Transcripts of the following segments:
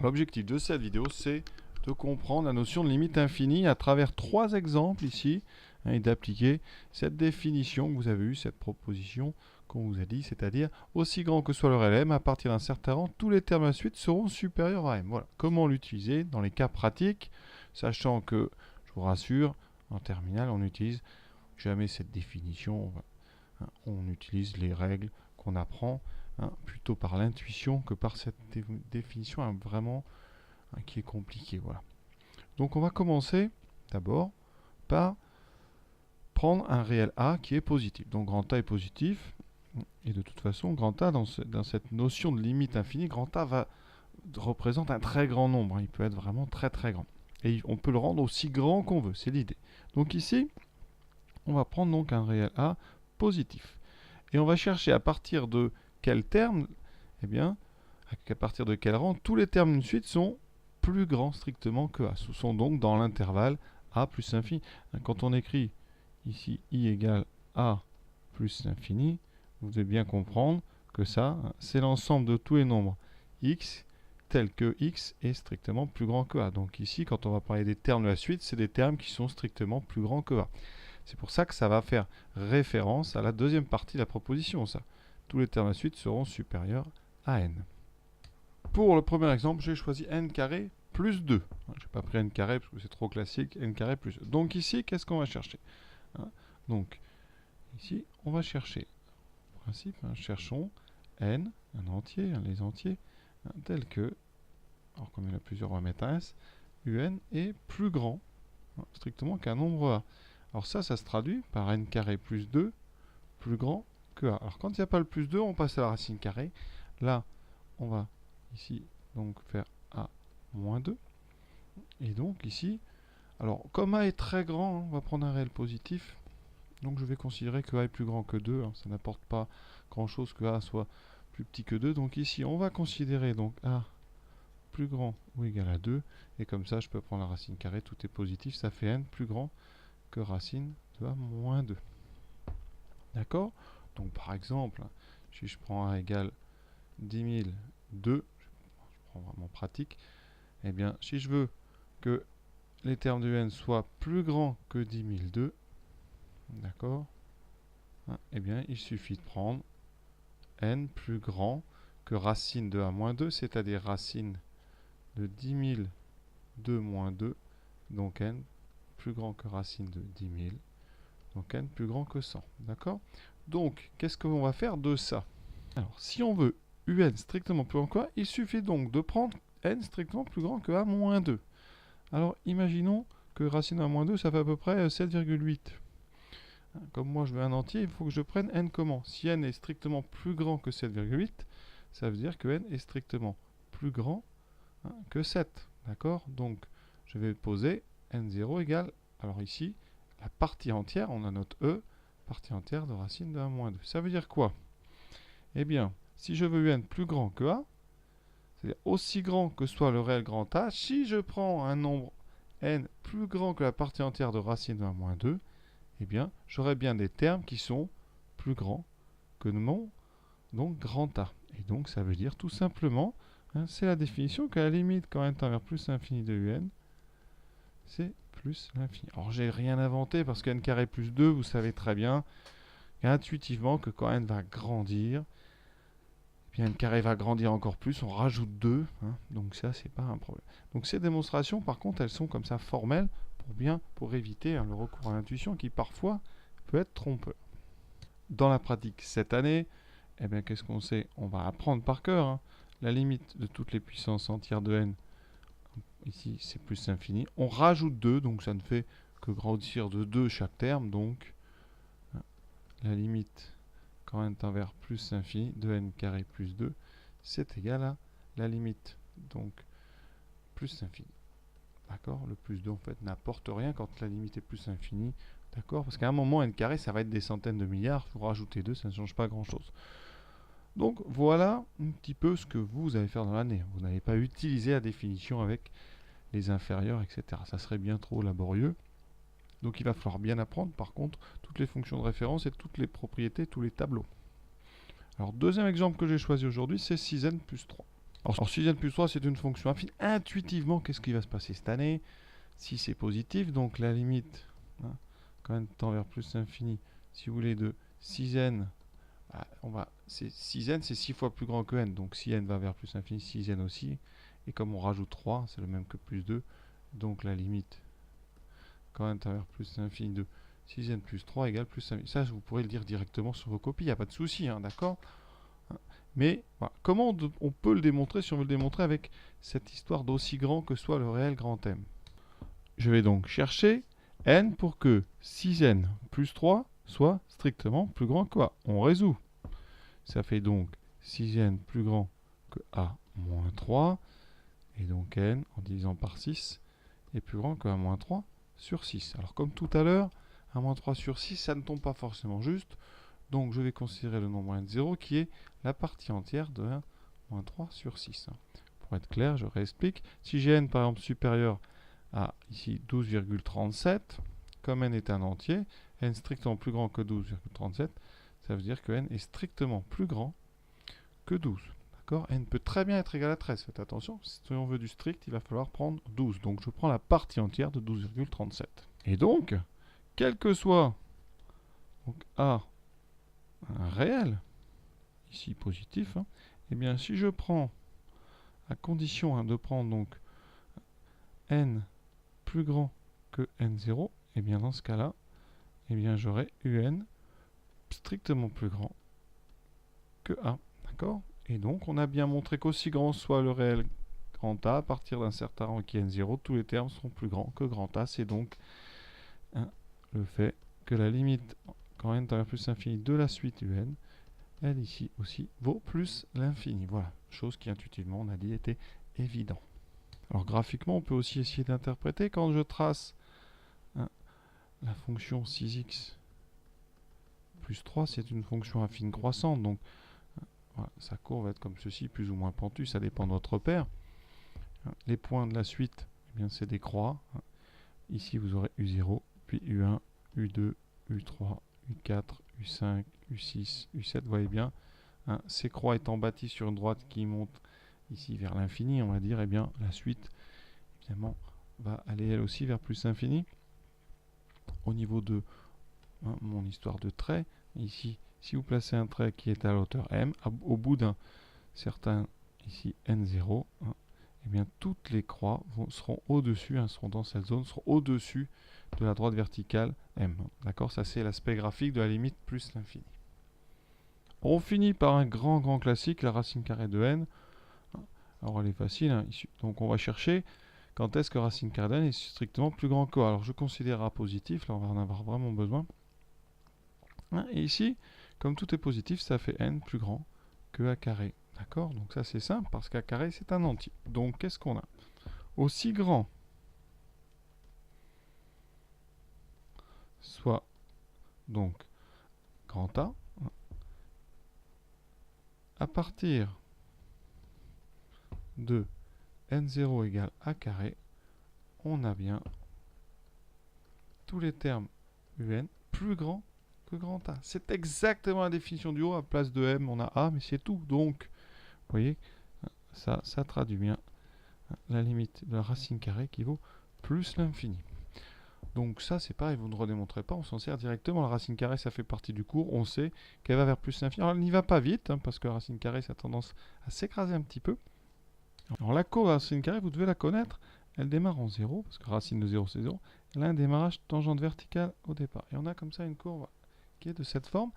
L'objectif de cette vidéo, c'est de comprendre la notion de limite infinie à travers 3 exemples ici, et d'appliquer cette définition que vous avez eue, cette proposition qu'on vous a dit, c'est-à-dire aussi grand que soit le réel m, à partir d'un certain rang, tous les termes à la suite seront supérieurs à m. Voilà. Comment l'utiliser dans les cas pratiques, sachant que, je vous rassure, en terminale, on n'utilise jamais cette définition. On utilise les règles qu'on apprend plutôt par l'intuition que par cette définition vraiment qui est compliquée. Voilà. Donc on va commencer d'abord par prendre un réel A qui est positif. Donc grand A est positif. Et de toute façon, grand A, dans cette notion de limite infinie, grand A représente un très grand nombre. Il peut être vraiment très très grand. Et on peut le rendre aussi grand qu'on veut. C'est l'idée. Donc ici, on va prendre donc un réel A positif. Et on va chercher à partir de quel terme, eh bien, à partir de quel rang, tous les termes d'une suite sont plus grands strictement que A. Ce sont donc dans l'intervalle A plus l'infini. Quand on écrit ici I égale A plus l'infini, vous devez bien comprendre que ça, c'est l'ensemble de tous les nombres x tels que x est strictement plus grand que A. Donc ici, quand on va parler des termes de la suite, c'est des termes qui sont strictement plus grands que A. C'est pour ça que ça va faire référence à la deuxième partie de la proposition, ça. Tous les termes à la suite seront supérieurs à n. Pour le premier exemple, j'ai choisi n carré plus 2. Je n'ai pas pris n carré parce que c'est trop classique, n carré plus 2. Donc ici, qu'est-ce qu'on va chercher? Donc, ici, on va chercher, en principe, cherchons n, un entier, les entiers, tels que, alors comme il y en a plusieurs, on va mettre un s, un est plus grand, strictement qu'un nombre a. Alors ça se traduit par n carré plus 2 plus grand que a. Alors quand il n'y a pas le plus 2, on passe à la racine carrée. Là, on va ici donc faire a moins 2. Et donc ici, alors comme a est très grand, on va prendre un réel positif. Donc je vais considérer que a est plus grand que 2. Ça n'apporte pas grand-chose que a soit plus petit que 2. Donc ici, on va considérer donc a plus grand ou égal à 2. Et comme ça, je peux prendre la racine carrée, tout est positif. Ça fait n plus grand que racine de a moins 2. D'accord? Donc par exemple, si je prends a égale 10 002, je prends vraiment pratique, eh bien si je veux que les termes de n soient plus grands que 10 002, d'accord, eh bien il suffit de prendre n plus grand que racine de a moins 2, c'est-à-dire racine de 10 002 moins 2, donc n plus grand que racine de 10 000, donc n plus grand que 100. D'accord? Donc, qu'est-ce qu'on va faire de ça? Alors, si on veut un strictement plus grand que a, il suffit donc de prendre n strictement plus grand que a moins 2. Alors, imaginons que racine de a moins 2, ça fait à peu près 7,8. Comme moi, je veux un entier, il faut que je prenne n comment? Si n est strictement plus grand que 7,8, ça veut dire que n est strictement plus grand que 7. D'accord? Donc, je vais poser n0 égale, alors ici, la partie entière, on a notre e, partie entière de racine de 1 moins 2. Ça veut dire quoi? Eh bien, si je veux n plus grand que a, c'est-à-dire aussi grand que soit le réel grand A, si je prends un nombre n plus grand que la partie entière de racine de 1 moins 2, eh bien, j'aurai bien des termes qui sont plus grands que mon donc grand A. Et donc, ça veut dire tout simplement, c'est la définition qu'à la limite, quand n tend vers plus l'infini de un, c'est plus l'infini. Alors, j'ai rien inventé parce que n carré plus 2, vous savez très bien, intuitivement, que quand n va grandir, bien n carré va grandir encore plus, on rajoute 2, donc ça, c'est pas un problème. Donc, ces démonstrations, par contre, elles sont comme ça formelles pour éviter le recours à l'intuition qui, parfois, peut être trompeur. Dans la pratique cette année, eh bien, qu'est-ce qu'on sait? On va apprendre par cœur la limite de toutes les puissances entières de n. Ici, c'est plus l'infini. On rajoute 2, donc ça ne fait que grandir de 2 chaque terme. Donc, la limite, quand n tend vers plus l'infini, de n carré plus 2, c'est égal à la limite, donc, plus l'infini. D'accord? Le plus 2, en fait, n'apporte rien quand la limite est plus l'infini. D'accord? Parce qu'à un moment, n carré, ça va être des centaines de milliards. Vous rajoutez 2, ça ne change pas grand-chose. Donc voilà un petit peu ce que vous allez faire dans l'année. Vous n'allez pas utiliser la définition avec les inférieurs, etc. Ça serait bien trop laborieux. Donc il va falloir bien apprendre par contre toutes les fonctions de référence et toutes les propriétés, tous les tableaux. Alors deuxième exemple que j'ai choisi aujourd'hui, c'est 6n plus 3. Alors, si n plus 3, c'est une fonction affine. Intuitivement, qu'est-ce qui va se passer cette année? Si c'est positif, donc la limite, hein, quand n tend vers plus l'infini, si vous voulez, de 6n, c'est 6n, c'est 6 fois plus grand que n. Donc si n va vers plus l'infini, 6n aussi. Et comme on rajoute 3, c'est le même que plus 2. Donc la limite, quand n tend vers plus l'infini de 6n plus 3 égale plus 5000. Ça, vous pourrez le dire directement sur vos copies, il n'y a pas de souci, hein, d'accord? Mais voilà, comment on peut le démontrer si on veut le démontrer avec cette histoire d'aussi grand que soit le réel grand M? Je vais donc chercher n pour que 6n plus 3 soit strictement plus grand que a. On résout. Ça fait donc 6n plus grand que a moins 3. Et donc n, en divisant par 6, est plus grand que a moins 3 sur 6. Alors comme tout à l'heure, a moins 3 sur 6, ça ne tombe pas forcément juste. Donc je vais considérer le nombre n de 0 qui est la partie entière de 1 moins 3 sur 6. Pour être clair, je réexplique. Si j'ai n par exemple supérieur à ici 12,37, comme n est un entier, n strictement plus grand que 12,37, ça veut dire que n est strictement plus grand que 12. D'accord? N peut très bien être égal à 13. Faites attention, si on veut du strict, il va falloir prendre 12. Donc je prends la partie entière de 12,37. Et donc, quel que soit donc, A un réel, ici positif, hein, et bien si je prends, à condition de prendre donc n plus grand que n0, et bien dans ce cas-là, et bien j'aurai un strictement plus grand que a. D'accord? Et donc on a bien montré qu'aussi grand soit le réel grand A, à partir d'un certain rang qui est n0, tous les termes seront plus grands que grand A. C'est donc le fait que la limite, quand n tend vers plus l'infini de la suite un, elle ici aussi vaut plus l'infini. Voilà, chose qui intuitivement on a dit était évident. Alors graphiquement, on peut aussi essayer d'interpréter quand je trace la fonction 6x plus 3, c'est une fonction affine croissante, donc voilà, sa courbe va être comme ceci, plus ou moins pentue, ça dépend de votre repère. Les points de la suite, eh bien c'est des croix. Ici vous aurez U0, puis U1, U2, U3, U4, U5, U6, U7, vous voyez bien, ces croix étant bâties sur une droite qui monte ici vers l'infini, on va dire, et bien la suite, évidemment, va aller elle aussi vers plus l'infini. Au niveau de mon histoire de trait, ici, si vous placez un trait qui est à la hauteur m, au bout d'un certain, ici, n0, et bien toutes les croix seront au-dessus, seront dans cette zone, seront au-dessus de la droite verticale m. D'accord? Ça c'est l'aspect graphique de la limite plus l'infini. On finit par un grand classique, la racine carrée de n. Alors elle est facile, ici. Donc on va chercher quand est-ce que racine carrée de n est strictement plus grand que a. Alors je considère a positif, là on va en avoir vraiment besoin. Et ici, comme tout est positif, ça fait n plus grand que a carré. D'accord? Donc ça c'est simple, parce qu'A carré c'est un entier. Donc qu'est-ce qu'on a? Aussi grand soit donc grand A, à partir de n0 égale A carré, on a bien tous les termes un plus grand que grand A. C'est exactement la définition du haut. À place de m, on a A, mais c'est tout. Donc, vous voyez, ça traduit bien la limite de la racine carrée qui vaut plus l'infini. Donc ça, c'est pareil, vous ne redémontrez pas, on s'en sert directement. La racine carrée, ça fait partie du cours, on sait qu'elle va vers plus l'infini. Alors elle n'y va pas vite, parce que la racine carrée, ça a tendance à s'écraser un petit peu. Alors la courbe de la racine carrée, vous devez la connaître, elle démarre en 0, parce que racine de 0, c'est 0. Elle a un démarrage tangente verticale au départ. Et on a comme ça une courbe qui est de cette forme.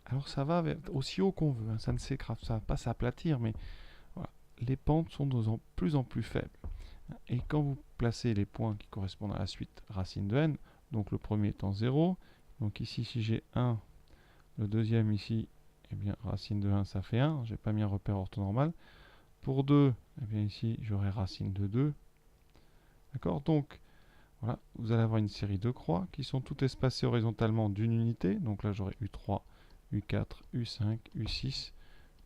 Alors ça va aussi haut qu'on veut, ça ne s'écrase, ça ne va pas s'aplatir, mais voilà, les pentes sont de plus en plus faibles. Et quand vous placez les points qui correspondent à la suite racine de n, donc le premier étant 0, donc ici si j'ai 1, le deuxième ici, eh bien racine de 1 ça fait 1, j'ai pas mis un repère orthonormal. Pour 2, eh bien ici j'aurai racine de 2. D'accord? Donc voilà, vous allez avoir une série de croix qui sont toutes espacées horizontalement d'une unité. Donc là j'aurai U3, U4, U5, U6,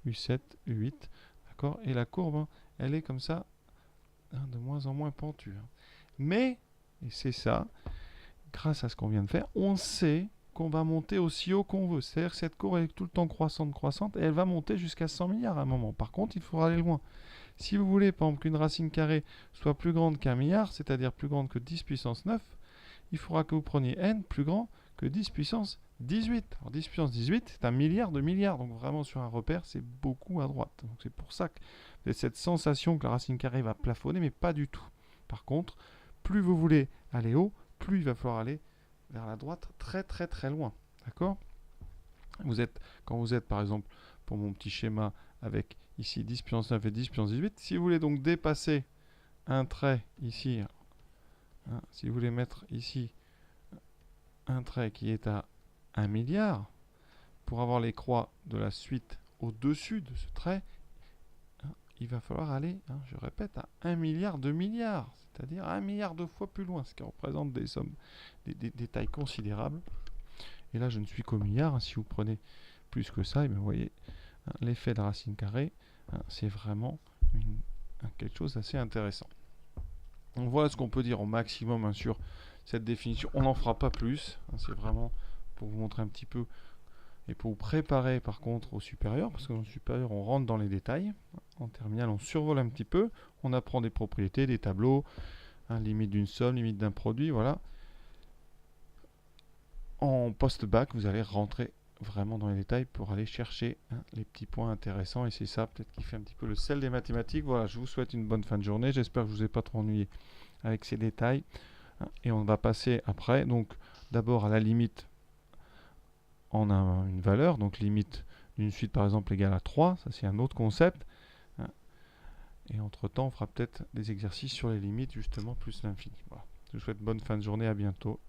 U7, U8. D'accord? Et la courbe, elle est comme ça, de moins en moins pentue. Mais, et c'est ça, grâce à ce qu'on vient de faire, on sait qu'on va monter aussi haut qu'on veut. C'est-à-dire que cette courbe est tout le temps croissante, et elle va monter jusqu'à 100 milliards à un moment. Par contre, il faudra aller loin. Si vous voulez, par exemple, qu'une racine carrée soit plus grande qu'un milliard, c'est-à-dire plus grande que 10 puissance 9, il faudra que vous preniez n plus grand que 10 puissance 18. Alors 10 puissance 18, c'est un milliard de milliards. Donc vraiment sur un repère, c'est beaucoup à droite. Donc c'est pour ça que vous avez cette sensation que la racine carrée va plafonner, mais pas du tout. Par contre, plus vous voulez aller haut, plus il va falloir aller vers la droite très loin. D'accord ? Quand vous êtes par exemple, pour mon petit schéma, avec ici 10 puissance 9 et 10 puissance 18, si vous voulez donc dépasser un trait ici, hein, si vous voulez mettre ici un trait qui est à 1 milliard, pour avoir les croix de la suite au-dessus de ce trait, hein, il va falloir aller, hein, je répète, à 1 milliard de milliards, c'est-à-dire 1 milliard de fois plus loin, ce qui représente des sommes, des tailles considérables. Et là, je ne suis qu'au milliard. Hein, si vous prenez plus que ça, et bien, vous voyez, hein, l'effet de la racine carrée, hein, c'est vraiment quelque chose d'assez intéressant. Donc voilà ce qu'on peut dire au maximum, hein, sur cette définition. On n'en fera pas plus. Hein, c'est vraiment pour vous montrer un petit peu et pour vous préparer par contre au supérieur, parce qu'au supérieur, on rentre dans les détails. En terminale, on survole un petit peu. On apprend des propriétés, des tableaux, hein, limite d'une somme, limite d'un produit, voilà. En post-bac, vous allez rentrer vraiment dans les détails pour aller chercher, hein, les petits points intéressants. Et c'est ça peut-être qui fait un petit peu le sel des mathématiques. Voilà, je vous souhaite une bonne fin de journée. J'espère que je ne vous ai pas trop ennuyé avec ces détails. Hein, et on va passer après, donc d'abord à la limite en une valeur. Donc limite d'une suite par exemple égale à 3. Ça c'est un autre concept. Hein. Et entre-temps, on fera peut-être des exercices sur les limites justement plus l'infini. Voilà. Je vous souhaite bonne fin de journée. À bientôt.